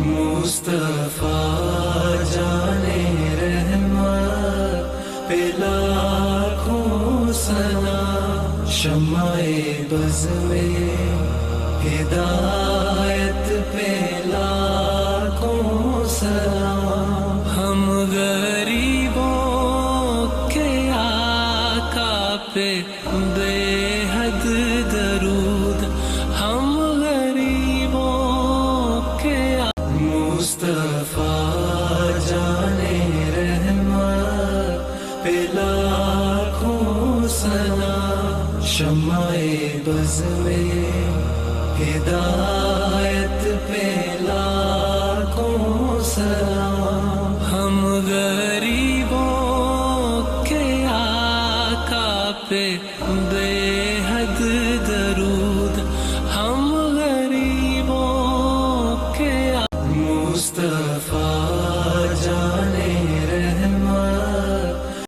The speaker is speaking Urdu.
مصطفیٰ جانے رحمت پہ لاکھوں سلام، شمع بز میں ہدایت پہ لاکھوں سلام، ہم غریبوں کے آقا پہ بے حد درود، ہم غریبوں کے مصطفیٰ جانے رحمت پہ لاکھوں سلام، شمع بز میں ہدایت پہ لاکھوں سلام، ہم غریبوں کے آقا پہ بے حد درود، ہم غریبوں کے مصطفیٰ جان